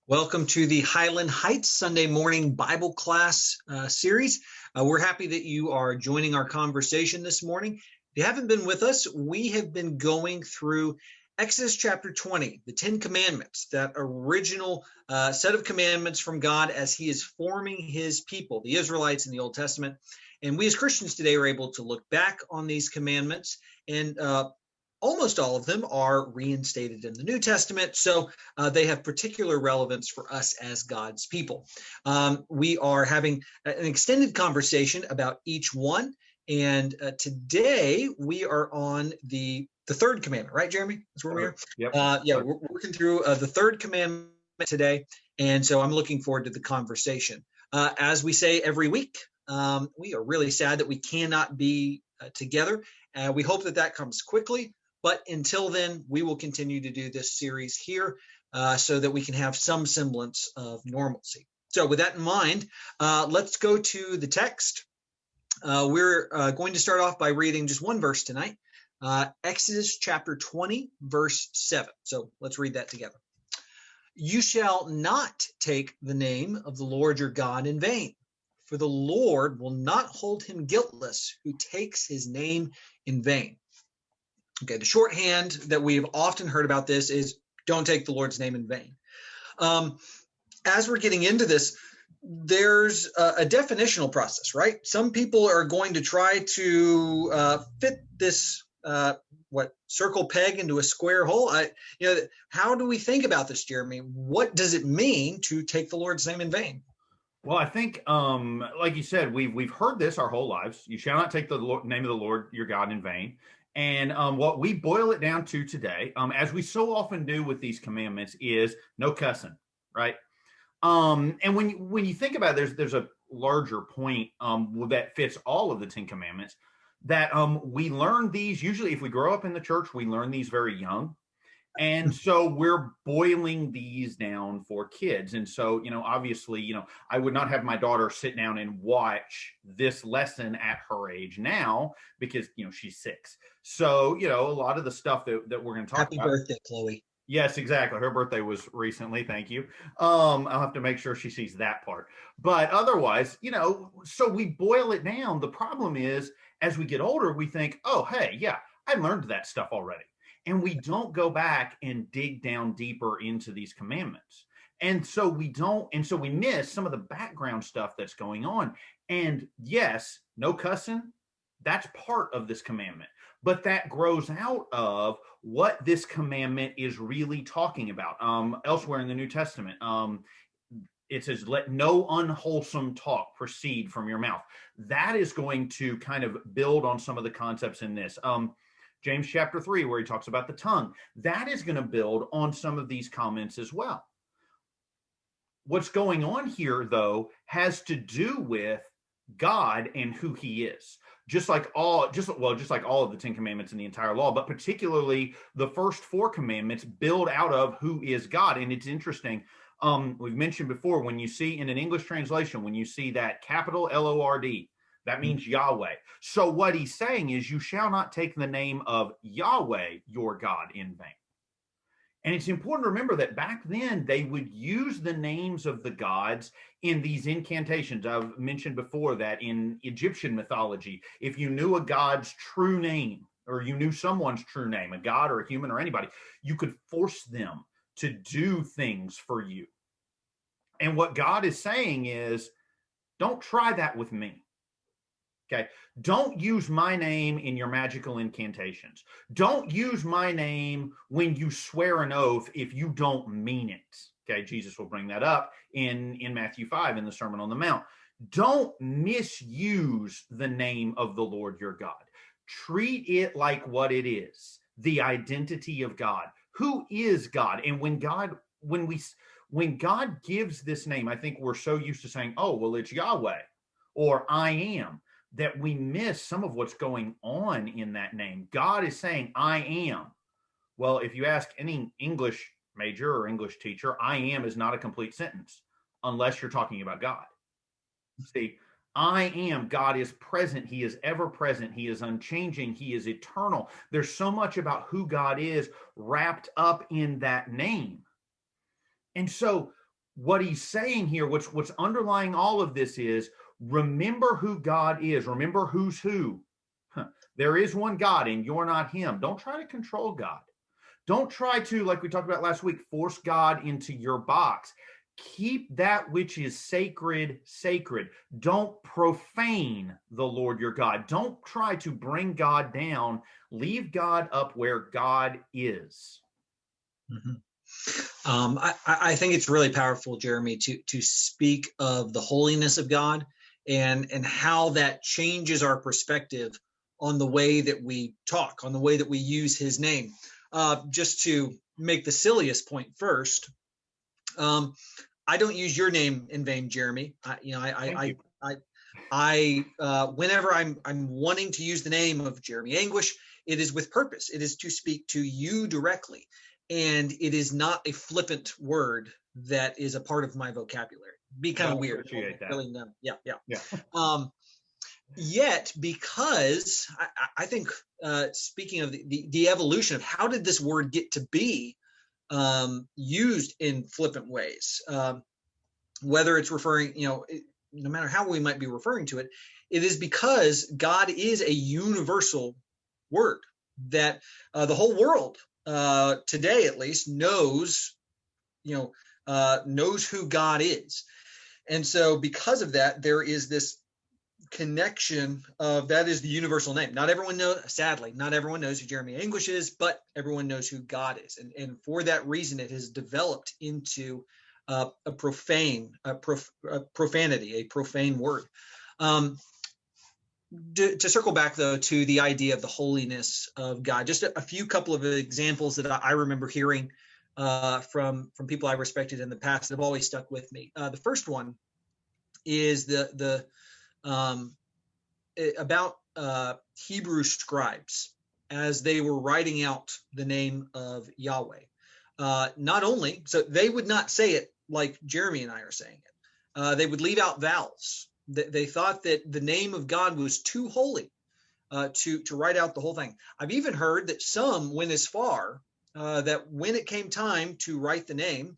Welcome to the Highland Heights Sunday morning Bible class series. We're happy that you are joining our conversation this morning. If you haven't been with us, we have been going through Exodus chapter 20, the 10 Commandments, that original set of commandments from God as he is forming his people, the Israelites in the Old Testament. And we as Christians today are able to look back on these commandments, and almost all of them are reinstated in the New Testament, so they have particular relevance for us as God's people. We are having an extended conversation about each one, and today we are on the third commandment, right, Jeremy? That's where we are? Yep. We're working through the third commandment today, and so I'm looking forward to the conversation. As we say every week, we are really sad that we cannot be together. We hope that comes quickly. But until then, we will continue to do this series here so that we can have some semblance of normalcy. So with that in mind, let's go to the text. We're going to start off by reading just one verse tonight, Exodus chapter 20, verse 7. So let's read that together. You shall not take the name of the Lord your God in vain, for the Lord will not hold him guiltless who takes his name in vain. Okay, the shorthand that we've often heard about this is don't take the Lord's name in vain. As we're getting into this, there's a definitional process, right? Some people are going to try to fit this circle peg into a square hole. How do we think about this, Jeremy? What does it mean to take the Lord's name in vain? Well, I think, like you said, we've heard this our whole lives. You shall not take the name of the Lord your God in vain. And what we boil it down to today, as we so often do with these commandments, is no cussing, right? And when you think about it, there's a larger point that fits all of the 10 Commandments, that we learn these, usually if we grow up in the church, we learn these very young. And so we're boiling these down for kids. And so, obviously, I would not have my daughter sit down and watch this lesson at her age now because, she's 6. So, a lot of the stuff that we're going to talk about. Happy birthday, Chloe. Yes, exactly. Her birthday was recently. Thank you. I'll have to make sure she sees that part. But otherwise, so we boil it down. The problem is, as we get older, we think, oh, hey, yeah, I learned that stuff already. And we don't go back and dig down deeper into these commandments. And so we miss some of the background stuff that's going on. And yes, no cussing, that's part of this commandment. But that grows out of what this commandment is really talking about. Elsewhere in the New Testament, it says, let no unwholesome talk proceed from your mouth. That is going to kind of build on some of the concepts in this. James chapter 3, where he talks about the tongue, that is going to build on some of these comments as well. What's going on here, though, has to do with God and who he is. Just like all of the 10 Commandments in the entire law, but particularly the first 4 commandments build out of who is God. And it's interesting. We've mentioned before, when you see in an English translation, when you see that capital Lord, that means Yahweh. So what he's saying is, you shall not take the name of Yahweh, your God, in vain. And it's important to remember that back then they would use the names of the gods in these incantations. I've mentioned before that in Egyptian mythology, if you knew a god's true name, or you knew someone's true name, a god or a human or anybody, you could force them to do things for you. And what God is saying is, don't try that with me. Okay, don't use my name in your magical incantations. Don't use my name when you swear an oath if you don't mean it. Okay, Jesus will bring that up in Matthew 5 in the Sermon on the Mount. Don't misuse the name of the Lord your God. Treat it like what it is, the identity of God. Who is God? And when God gives this name, I think we're so used to saying, oh, well, it's Yahweh, or I am, that we miss some of what's going on in that name. God is saying, I am. Well, if you ask any English major or English teacher, I am is not a complete sentence unless you're talking about God. See, I am, God is present. He is ever present. He is unchanging. He is eternal. There's so much about who God is wrapped up in that name. And so what he's saying here, what's underlying all of this is, remember who God is. Remember who's who. There is one God and you're not him. Don't try to control God. Don't try to, like we talked about last week, force God into your box. Keep that which is sacred, sacred. Don't profane the Lord your God. Don't try to bring God down. Leave God up where God is. Mm-hmm. I think it's really powerful, Jeremy, to speak of the holiness of God and how that changes our perspective on the way that we talk, on the way that we use his name. Just to make the silliest point first, I don't use your name in vain, Jeremy. Whenever I'm wanting to use the name of Jeremy Anguish, it is with purpose. It is to speak to you directly, and it is not a flippant word that is a part of my vocabulary. Be kind of weird. Appreciate that. Really, no. Yeah. Yet, because I think, speaking of the evolution of how did this word get to be used in flippant ways, whether it's referring, no matter how we might be referring to it, it is because God is a universal word that the whole world today, at least, knows who God is. And so because of that, there is this connection of that is the universal name. Not everyone knows, sadly, not everyone knows who Jeremy Anguish is, but everyone knows who God is. And for that reason, it has developed into a profanity, a profane word. To circle back, though, to the idea of the holiness of God, just a few couple of examples that I remember hearing from people I respected in the past that have always stuck with me. The first one is about Hebrew scribes as they were writing out the name of Yahweh. Not only, so they would not say it like Jeremy and I are saying it. They would leave out vowels. They thought that the name of God was too holy to write out the whole thing. I've even heard that some went as far that when it came time to write the name,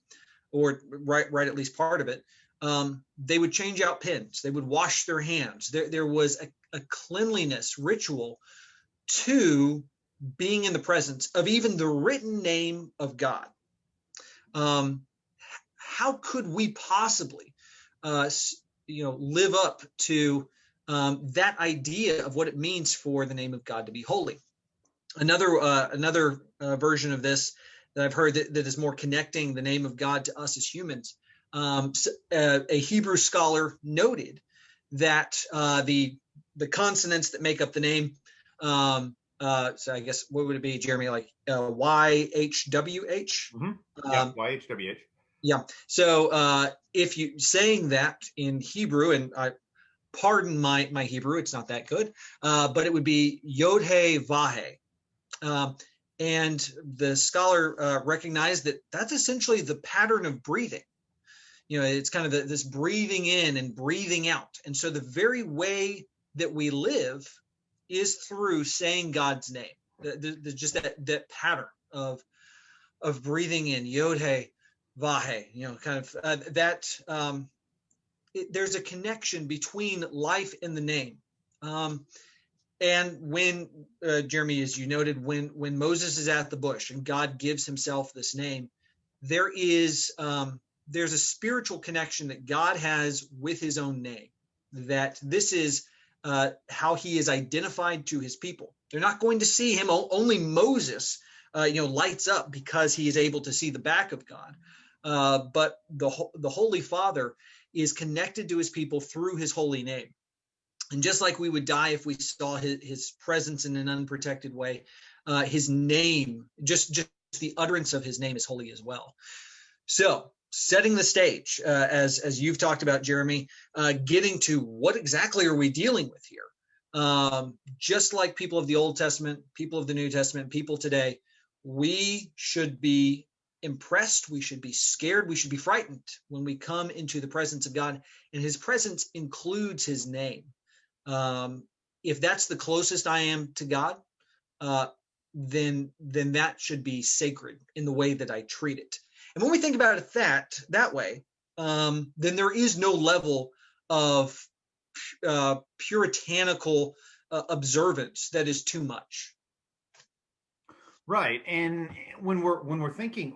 or write at least part of it, they would change out pens. They would wash their hands. There was a cleanliness ritual to being in the presence of even the written name of God. How could we possibly, live up to that idea of what it means for the name of God to be holy? Another version of this that I've heard that is more connecting the name of God to us as humans. A Hebrew scholar noted that the consonants that make up the name, so I guess what would it be, Jeremy? Like YHWH? Mm-hmm. Yeah, YHWH. Yeah. So if you saying that in Hebrew, and I pardon my Hebrew, it's not that good, but it would be Yod He Vahe. And the scholar recognized that that's essentially the pattern of breathing. It's kind of this breathing in and breathing out. And so the very way that we live is through saying God's name. Just that pattern of breathing in, Yod He Vahe, kind of there's a connection between life and the name. And when, Jeremy, as you noted, when Moses is at the bush and God gives himself this name, there's a spiritual connection that God has with his own name, that this is how he is identified to his people. They're not going to see him. Only Moses, lights up because he is able to see the back of God. But the Holy Father is connected to his people through his holy name. And just like we would die if we saw his presence in an unprotected way, his name, just the utterance of his name is holy as well. So setting the stage, as you've talked about, Jeremy, getting to what exactly are we dealing with here? Just like people of the Old Testament, people of the New Testament, people today, we should be impressed, we should be scared, we should be frightened when we come into the presence of God, and his presence includes his name. If that's the closest I am to God, then that should be sacred in the way that I treat it. And when we think about it that way, then there is no level of puritanical observance that is too much. Right. And when we're thinking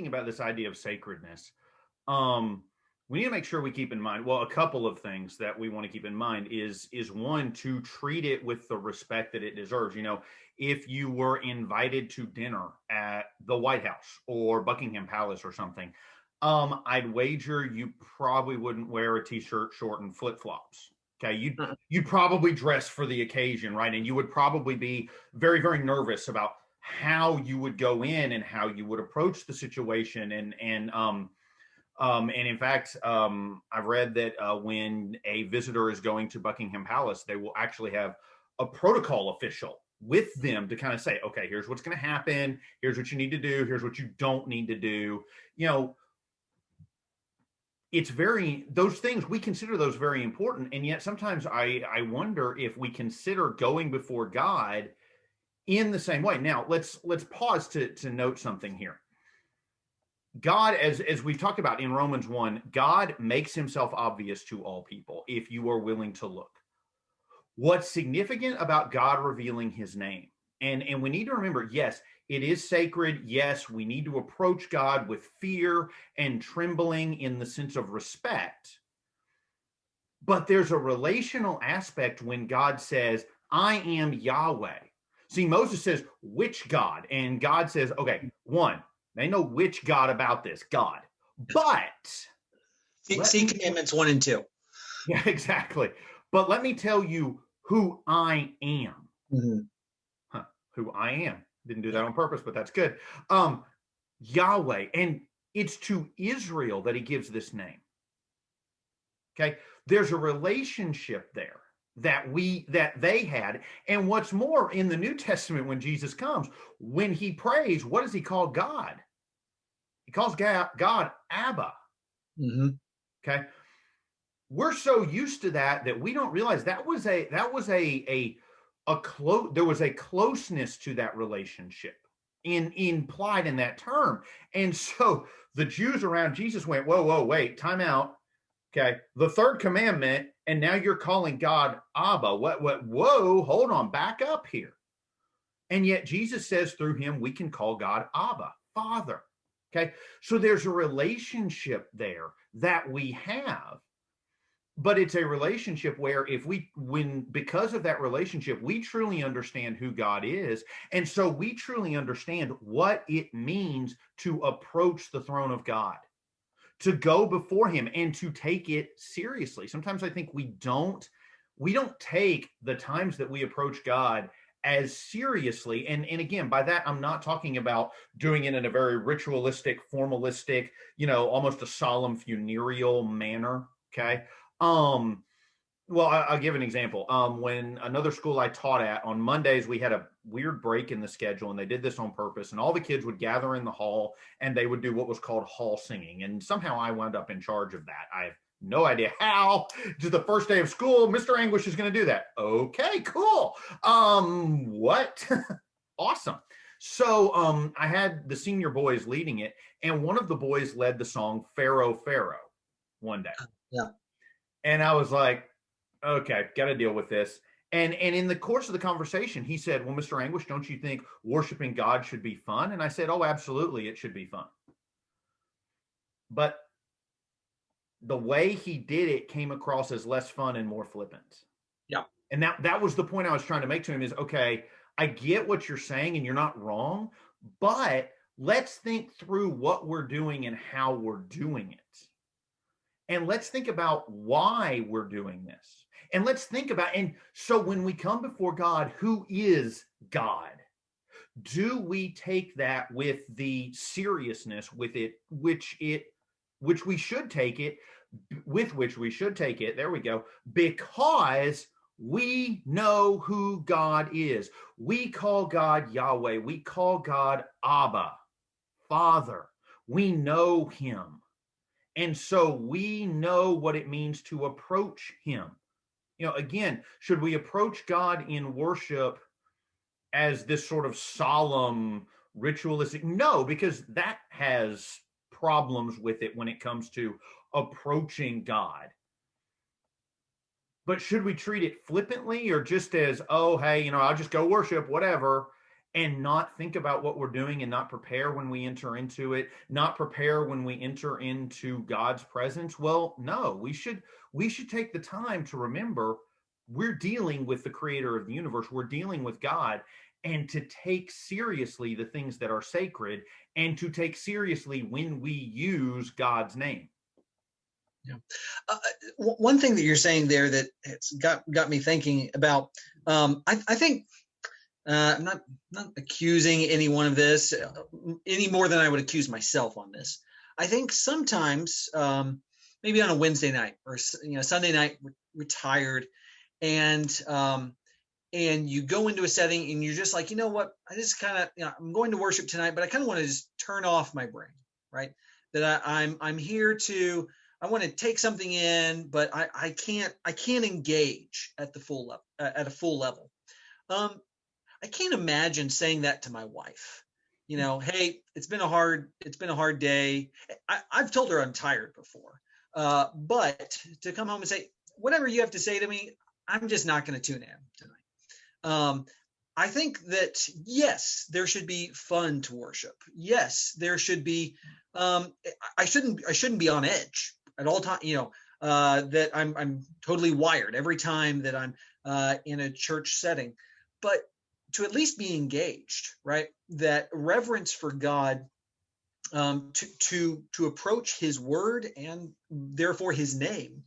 about this idea of sacredness, um, we need to make sure we keep in mind, well, a couple of things that we want to keep in mind is one, to treat it with the respect that it deserves. If you were invited to dinner at the White House or Buckingham Palace or something, I'd wager you probably wouldn't wear a t-shirt, short, and flip-flops. Okay, you'd probably dress for the occasion, right? And you would probably be very, very nervous about how you would go in and how you would approach the situation. And in fact, I've read that when a visitor is going to Buckingham Palace, they will actually have a protocol official with them to kind of say, okay, here's what's going to happen. Here's what you need to do. Here's what you don't need to do. Those things, we consider those very important. And yet sometimes I wonder if we consider going before God in the same way. Now, let's pause to note something here. God, as we've talked about in Romans 1, God makes himself obvious to all people if you are willing to look. What's significant about God revealing his name? And we need to remember, yes, it is sacred. Yes, we need to approach God with fear and trembling in the sense of respect. But there's a relational aspect when God says, I am Yahweh. See, Moses says, which God? And God says, okay, one, they know which God about this, God. But see Commandments 1 and 2. Yeah, exactly. But let me tell you who I am. Mm-hmm. Who I am. Didn't do that on purpose, but that's good. Yahweh. And it's to Israel that he gives this name. Okay. There's a relationship there that they had. And what's more, in the New Testament, when Jesus comes, when he prays, what does he call God? He calls God Abba. Mm-hmm. Okay. We're so used to that we don't realize there was a closeness to that relationship implied in that term. And so the Jews around Jesus went, whoa, wait, time out. Okay. The third commandment, and now you're calling God Abba. Whoa, hold on, back up here. And yet Jesus says through him, we can call God Abba, Father. Okay. So there's a relationship there that we have, but it's a relationship where because of that relationship, we truly understand who God is. And so we truly understand what it means to approach the throne of God, to go before him and to take it seriously. Sometimes I think we don't take the times that we approach God as seriously. And again, by that, I'm not talking about doing it in a very ritualistic, formalistic, almost a solemn funereal manner. Okay. Well, I'll give an example. When another school I taught at, on Mondays, we had a weird break in the schedule, and they did this on purpose. And all the kids would gather in the hall, and they would do what was called hall singing. And somehow I wound up in charge of that. I have no idea how. Just the first day of school, Mr. Anguish is going to do that. Okay, cool. What? Awesome. So I had the senior boys leading it, and one of the boys led the song Pharaoh, Pharaoh one day. Yeah. And I was like, okay, got to deal with this. And in the course of the conversation, he said, well, Mr. Anguish, don't you think worshiping God should be fun? And I said, oh, absolutely, it should be fun. But the way he did it came across as less fun and more flippant. Yeah. And that was the point I was trying to make to him is, okay, I get what you're saying and you're not wrong, but let's think through what we're doing and how we're doing it. And let's think about why we're doing this. And let's think about, and so when we come before God, who is God? Do we take that with the seriousness with it, which we should take it, there we go, because we know who God is. We call God Yahweh. We call God Abba, Father. We know him. And so we know what it means to approach him. Again, should we approach God in worship as this sort of solemn, ritualistic? No, because that has problems with it when it comes to approaching God. But should we treat it flippantly or just as, oh, hey, I'll just go worship, whatever, and not think about what we're doing and not prepare when we enter into it, not prepare when we enter into God's presence? Well, no, we should take the time to remember we're dealing with the creator of the universe. We're dealing with God, and to take seriously the things that are sacred and to take seriously when we use God's name. Yeah. One thing that you're saying there that it's got me thinking about, I think I'm not accusing anyone of this any more than I would accuse myself on this. I think sometimes, maybe on a Wednesday night or Sunday night, we're tired, and you go into a setting and you're just like, you know what, I just kind of, I'm going to worship tonight, but I kind of want to just turn off my brain, right? That I'm here to. I want to take something in, but I can't engage at the full level, at a full level. I can't imagine saying that to my wife. Hey, it's been a hard day. I've told her I'm tired before, but to come home and say whatever you have to say to me, I'm just not going to tune in tonight. I think that yes, there should be fun to worship. Yes, there should be. I shouldn't be on edge at all time. That I'm totally wired every time that I'm in a church setting, but to at least be engaged, right? That reverence for God, to approach His word and therefore His name,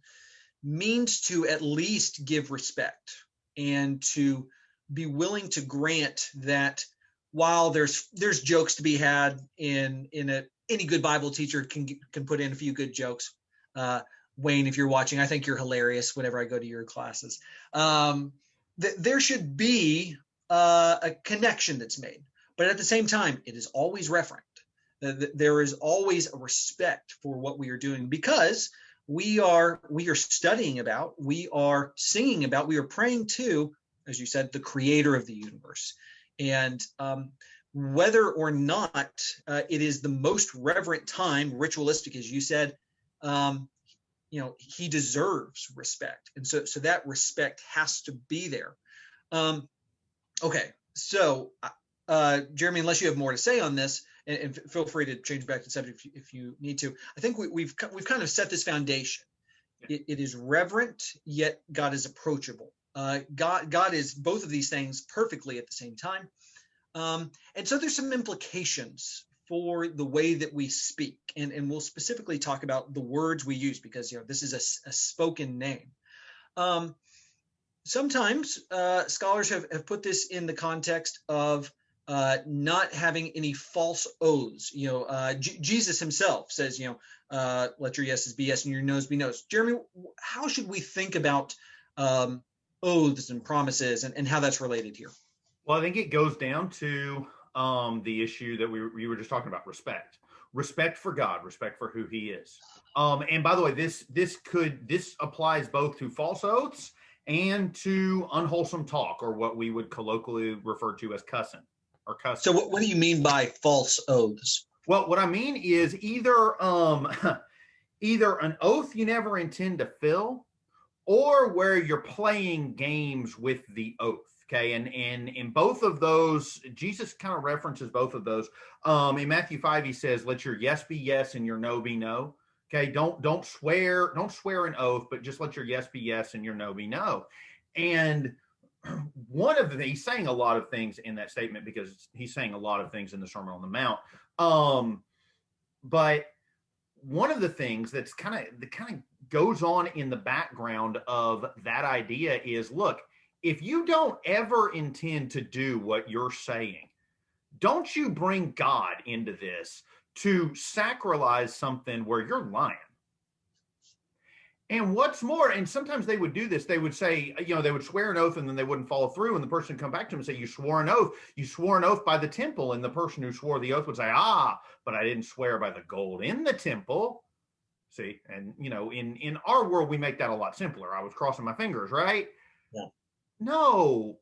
means to at least give respect and to be willing to grant that while there's jokes to be had in any good Bible teacher can put in a few good jokes. Wayne, if you're watching, I think you're hilarious whenever I go to your classes. There should be a connection that's made, but at the same time, it is always reverent. There is always a respect for what we are doing, because we are studying about, we are singing about, we are praying to, as you said, the creator of the universe. And whether or not it is the most reverent time, ritualistic, as you said, he deserves respect. And so that respect has to be there. Okay, so Jeremy, unless you have more to say on this, and feel free to change back the subject if you need to. I think we've kind of set this foundation. It is reverent, yet God is approachable. God is both of these things perfectly at the same time. And so there's some implications for the way that we speak, and we'll specifically talk about the words we use, because this is a spoken name. Sometimes scholars have put this in the context of not having any false oaths. Jesus himself says, let your yeses be yes and your noes be noes. Jeremy, how should we think about oaths and promises and how that's related here? Well, I think it goes down to the issue that we were just talking about: respect for God, respect for who He is. And by the way, this applies both to false oaths and to unwholesome talk, or what we would colloquially refer to as cussing or cussing. So what do you mean by false oaths? Well, what I mean is either an oath you never intend to fill, or where you're playing games with the oath. Okay, and in both of those, Jesus kind of references both of those. In Matthew 5, He says, "Let your yes be yes and your no be no." Okay, don't swear an oath, but just let your yes be yes and your no be no. And he's saying a lot of things in that statement, because he's saying a lot of things in the Sermon on the Mount. But one of the things that kind of goes on in the background of that idea is, look, if you don't ever intend to do what you're saying, don't you bring God into this to sacralize something where you're lying. And what's more, and sometimes they would do this, they would say, they would swear an oath and then they wouldn't follow through, and the person would come back to them and say, you swore an oath by the temple. And the person who swore the oath would say, but I didn't swear by the gold in the temple. See, and in our world, we make that a lot simpler. I was crossing my fingers, right? Yeah. No,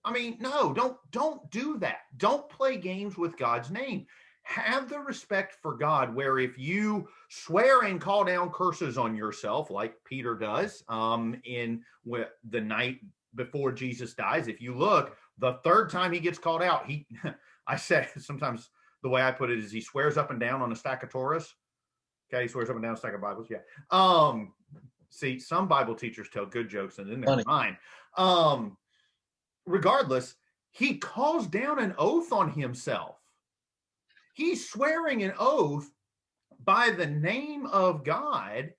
don't do that. Don't play games with God's name. have the respect for God where if you swear and call down curses on yourself, like Peter does in the night before Jesus dies, if you look, the third time he gets called out, I say sometimes the way I put it is he swears up and down on a stack of Torahs. Okay, he swears up and down a stack of Bibles. Yeah. See, some Bible teachers tell good jokes and then they're mine. Regardless, he calls down an oath on himself. He's swearing an oath by the name of God.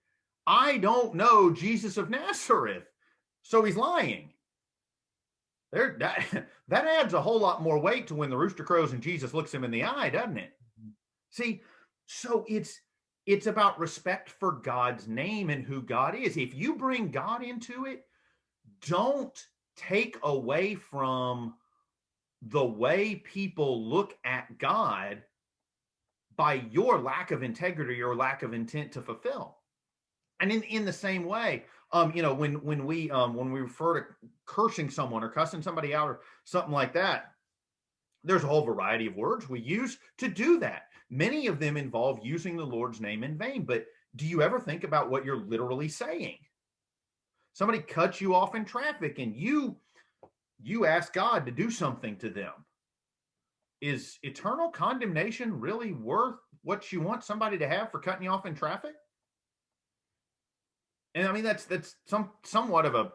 I don't know Jesus of Nazareth. So he's lying. That adds a whole lot more weight to when the rooster crows and Jesus looks him in the eye, doesn't it? See, so it's about respect for God's name and who God is. If you bring God into it, don't take away from the way people look at God by your lack of integrity or lack of intent to fulfill. And in the same way, when we refer to cursing someone or cussing somebody out or something like that, there's a whole variety of words we use to do that. Many of them involve using the Lord's name in vain. But do you ever think about what you're literally saying? Somebody cuts you off in traffic and you ask God to do something to them. Is eternal condemnation really worth what you want somebody to have for cutting you off in traffic? And I mean, that's somewhat of a,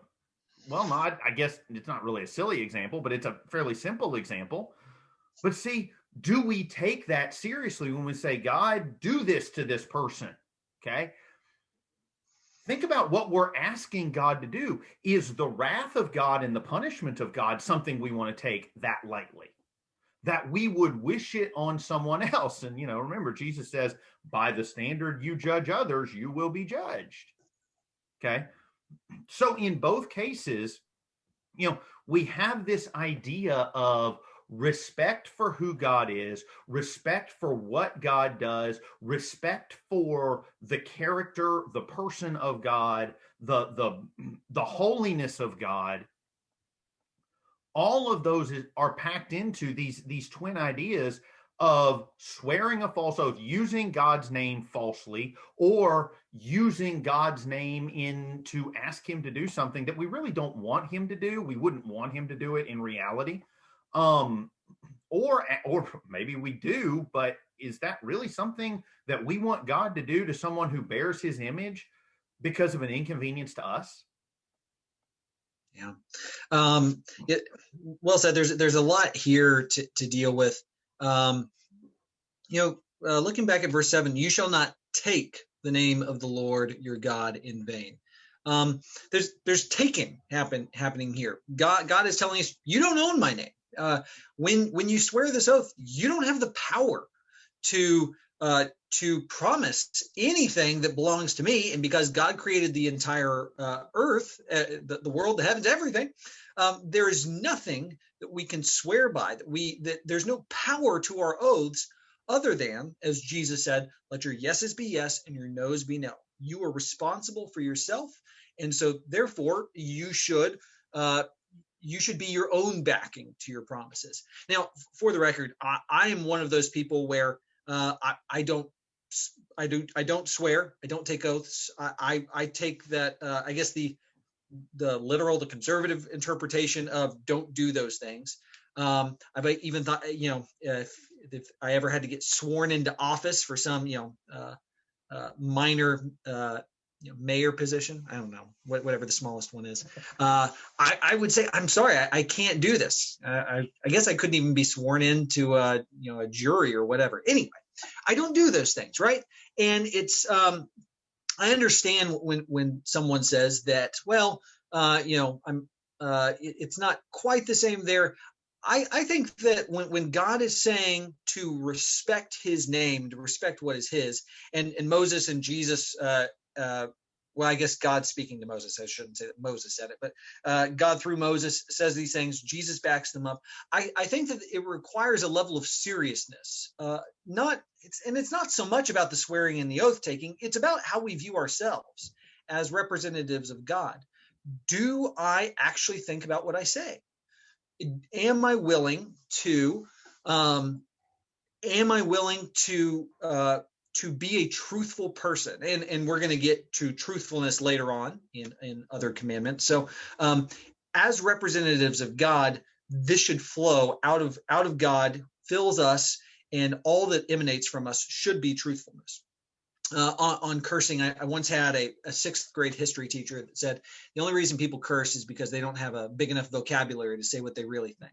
well, not, I guess it's not really a silly example, but it's a fairly simple example. But see, do we take that seriously when we say, God, do this to this person? Okay. Think about what we're asking God to do. Is the wrath of God and the punishment of God something we want to take that lightly? That we would wish it on someone else? And, remember, Jesus says, by the standard you judge others, you will be judged. Okay. So in both cases, we have this idea of respect for who God is, respect for what God does, respect for the character, the person of God, the holiness of God. All of those are packed into these twin ideas of swearing a false oath, using God's name falsely, or using God's name to ask him to do something that we really don't want him to do. We wouldn't want him to do it in reality. Or maybe we do, but is that really something that we want God to do to someone who bears his image because of an inconvenience to us? Yeah. Well said. There's a lot here to deal with. Looking back at verse 7, you shall not take the name of the Lord your God in vain. There's taking happening here. God is telling us, you don't own my name. When you swear this oath, you don't have the power to promise anything that belongs to me. And because God created the entire earth, the world, the heavens, everything, there is nothing that we can swear by, that there's no power to our oaths other than, as Jesus said, let your yeses be yes and your noes be no. You are responsible for yourself. And so therefore you should be your own backing to your promises. Now, for the record, I am one of those people where I don't swear. I don't take oaths. I take that, I guess the literal, the conservative interpretation of don't do those things. I've even thought, if I ever had to get sworn into office for some, minor, mayor position, I don't know, whatever the smallest one is, I would say, I'm sorry, I can't do this. I guess I couldn't even be sworn into a jury or whatever. Anyway, I don't do those things, right? And it's, I understand when someone says that, well, it's not quite the same there. I think that when God is saying to respect his name, to respect what is his, and Moses and Jesus, well, I guess God's speaking to Moses. I shouldn't say that Moses said it, but God through Moses says these things. Jesus backs them up. I think that it requires a level of seriousness. It's not so much about the swearing and the oath taking. It's about how we view ourselves as representatives of God. Do I actually think about what I say? Am I willing to am I willing to be a truthful person? And we're going to get to truthfulness later on in other commandments. So as representatives of God, this should flow out of God, fills us, and all that emanates from us should be truthfulness. On cursing, I once had a sixth grade history teacher that said the only reason people curse is because they don't have a big enough vocabulary to say what they really think.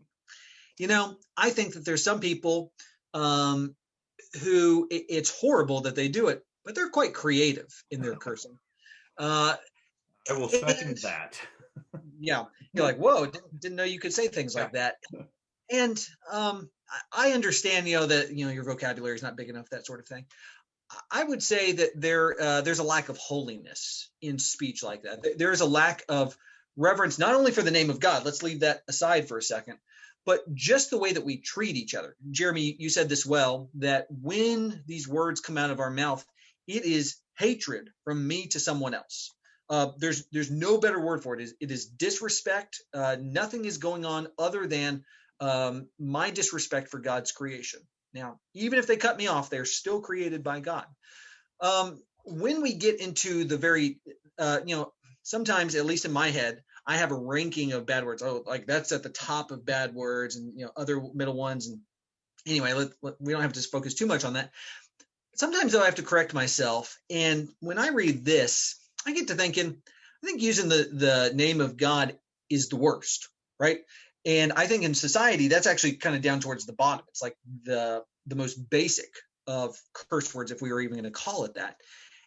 I think that there's some people who it's horrible that they do it, but they're quite creative in their cursing. I will second And that. yeah, you're like, whoa, didn't know you could say things like that. And I understand, that your vocabulary is not big enough, that sort of thing. I would say that there's a lack of holiness in speech like that. There is a lack of reverence, not only for the name of God. Let's leave that aside for a second, but just the way that we treat each other. Jeremy, you said this well, that when these words come out of our mouth, it is hatred from me to someone else. There's no better word for it. It is disrespect. Nothing is going on other than my disrespect for God's creation. Now, even if they cut me off, they're still created by God. When we get into the very, sometimes, at least in my head, I have a ranking of bad words. Oh, like that's at the top of bad words, and other middle ones. And anyway, we don't have to focus too much on that. Sometimes though, I have to correct myself. And when I read this, I get to thinking, I think using the name of God is the worst, right? And I think in society, that's actually kind of down towards the bottom. It's like the most basic of curse words, if we were even going to call it that.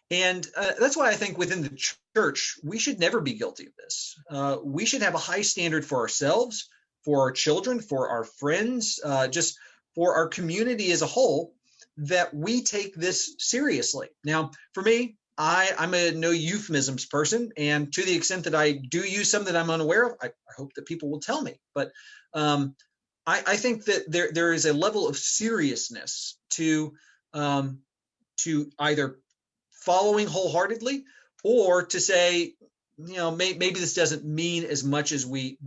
And that's why I think within the church, we should never be guilty of this. We should have a high standard for ourselves, for our children, for our friends, just for our community as a whole, that we take this seriously. Now, for me, I'm a no euphemisms person, and to the extent that I do use some that I'm unaware of, I hope that people will tell me. But I think that there is a level of seriousness to either following wholeheartedly, or to say, maybe this doesn't mean as much as we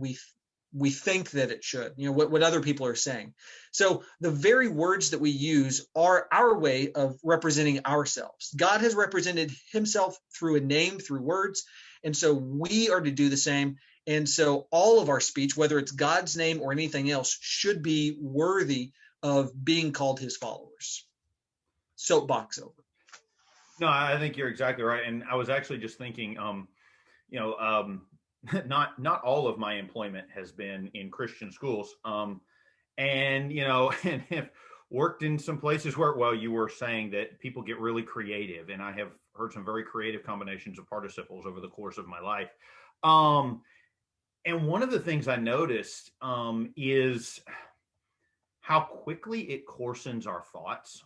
think that it should, what other people are saying. So the very words that we use are our way of representing ourselves. God has represented himself through a name, through words. And so we are to do the same. And so all of our speech, whether it's God's name or anything else, should be worthy of being called his followers. Soapbox over. No, I think you're exactly right. And I was actually just thinking, not all of my employment has been in Christian schools. And and have worked in some places where, well, you were saying that people get really creative, and I have heard some very creative combinations of participles over the course of my life. And one of the things I noticed is how quickly it coarsens our thoughts.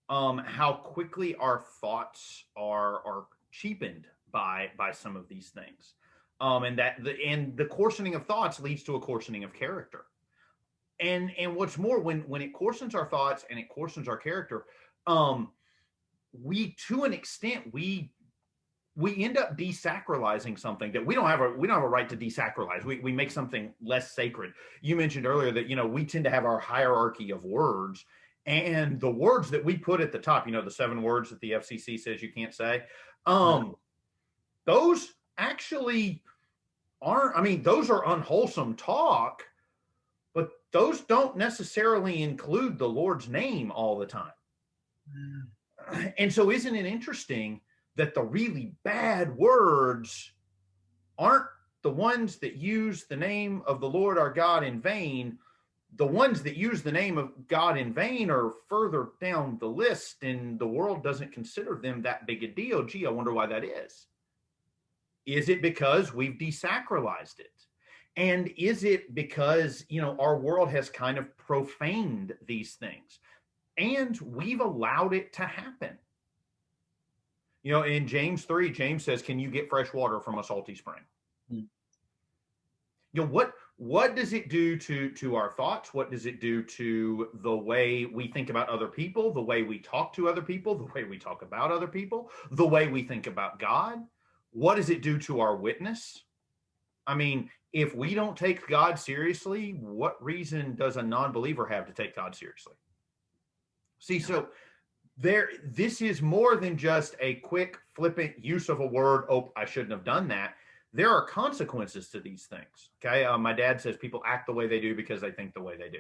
How quickly our thoughts are cheapened by some of these things, and the coarsening of thoughts leads to a coarsening of character. And what's more, when it coarsens our thoughts and it coarsens our character, we, to an extent, we end up desacralizing something that we don't have a right to desacralize. We make something less sacred. You mentioned earlier that we tend to have our hierarchy of words. And the words that we put at the top, the 7 words that the FCC says you can't say, those actually aren't, those are unwholesome talk, but those don't necessarily include the Lord's name all the time. And so isn't it interesting that the really bad words aren't the ones that use the name of the Lord our God in vain? The ones that use the name of God in vain are further down the list, and the world doesn't consider them that big a deal. Gee, I wonder why that is. Is it because we've desacralized it? And is it because, our world has kind of profaned these things, and we've allowed it to happen? In James 3, James says, can you get fresh water from a salty spring? What does it do to our thoughts? What does it do to the way we think about other people, the way we talk to other people, the way we talk about other people, the way we think about God? What does it do to our witness? If we don't take God seriously, what reason does a non-believer have to take God seriously? See, so this is more than just a quick, flippant use of a word. Oh, I shouldn't have done that. There are consequences to these things. Okay. My dad says people act the way they do because they think the way they do.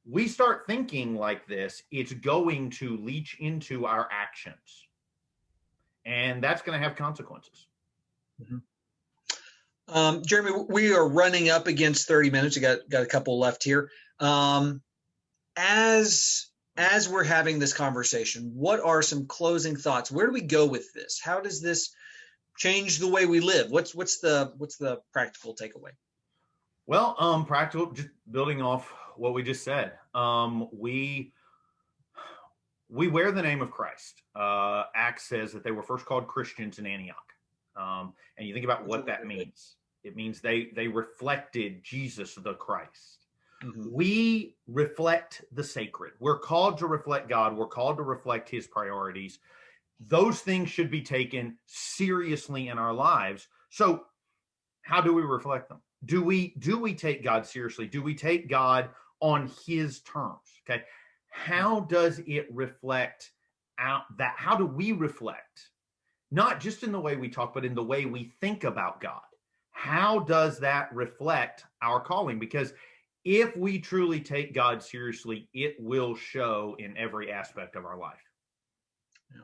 We start thinking like this, it's going to leach into our actions. And that's going to have consequences. Mm-hmm. Jeremy, we are running up against 30 minutes. We got a couple left here. As we're having this conversation, what are some closing thoughts? Where do we go with this? How does this change the way we live? What's the practical takeaway? Well, practical, just building off what we just said. We wear the name of Christ. Acts says that they were first called Christians in Antioch. And you think about what that means. It means they reflected Jesus the Christ. Mm-hmm. We reflect the sacred. We're called to reflect God. We're called to reflect his priorities. Those things should be taken seriously in our lives. So how do we reflect them? Do we take God seriously? Do we take God on his terms? Okay. How does it reflect out that? How do we reflect? Not just in the way we talk, but in the way we think about God. How does that reflect our calling? Because if we truly take God seriously, it will show in every aspect of our life. Yeah.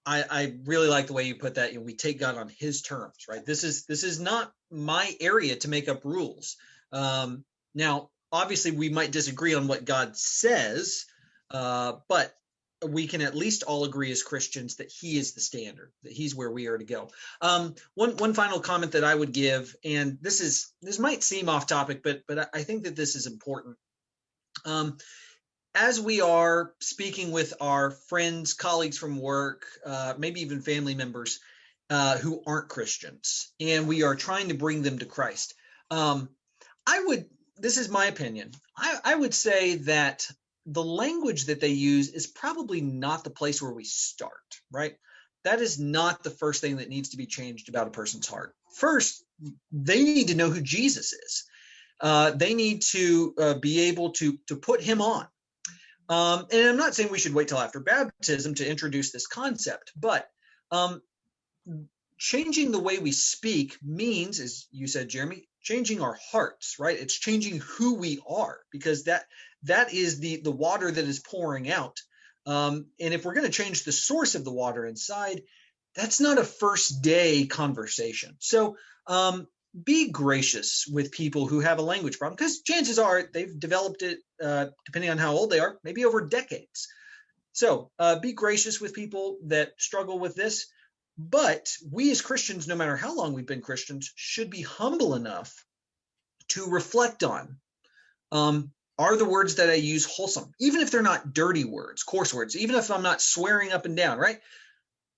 I really like the way you put that. You know, we take God on his terms, right? This is not my area to make up rules. Now, obviously, we might disagree on what God says, but we can at least all agree as Christians that he is the standard, that he's where we are to go. One final comment that I would give, and this might seem off topic, but I think that this is important. As we are speaking with our friends, colleagues from work, maybe even family members who aren't Christians, and we are trying to bring them to Christ, this is my opinion, I would say that the language that they use is probably not the place where we start, right? That is not the first thing that needs to be changed about a person's heart. First, they need to know who Jesus is. They need to be able to put him on. And I'm not saying we should wait till after baptism to introduce this concept, but changing the way we speak means, as you said, Jeremy, changing our hearts, right? It's changing who we are, because that is the water that is pouring out. And if we're going to change the source of the water inside, that's not a first day conversation. So be gracious with people who have a language problem, because chances are they've developed it, depending on how old they are, maybe over decades. So be gracious with people that struggle with this. But we as Christians, no matter how long we've been Christians, should be humble enough to reflect on, are the words that I use wholesome? Even if they're not dirty words, coarse words, even if I'm not swearing up and down, right?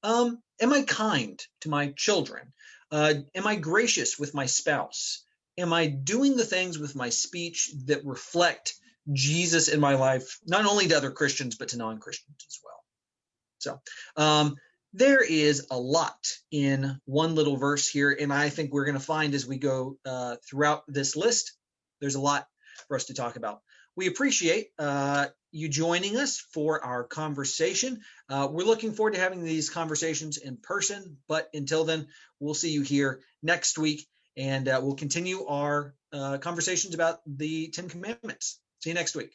Am I kind to my children? Am I gracious with my spouse? Am I doing the things with my speech that reflect Jesus in my life, not only to other Christians, but to non-Christians as well? So there is a lot in one little verse here, and I think we're going to find as we go throughout this list, there's a lot for us to talk about. We appreciate you joining us for our conversation. We're looking forward to having these conversations in person, but until then, we'll see you here next week, and we'll continue our conversations about the 10 Commandments. See you next week.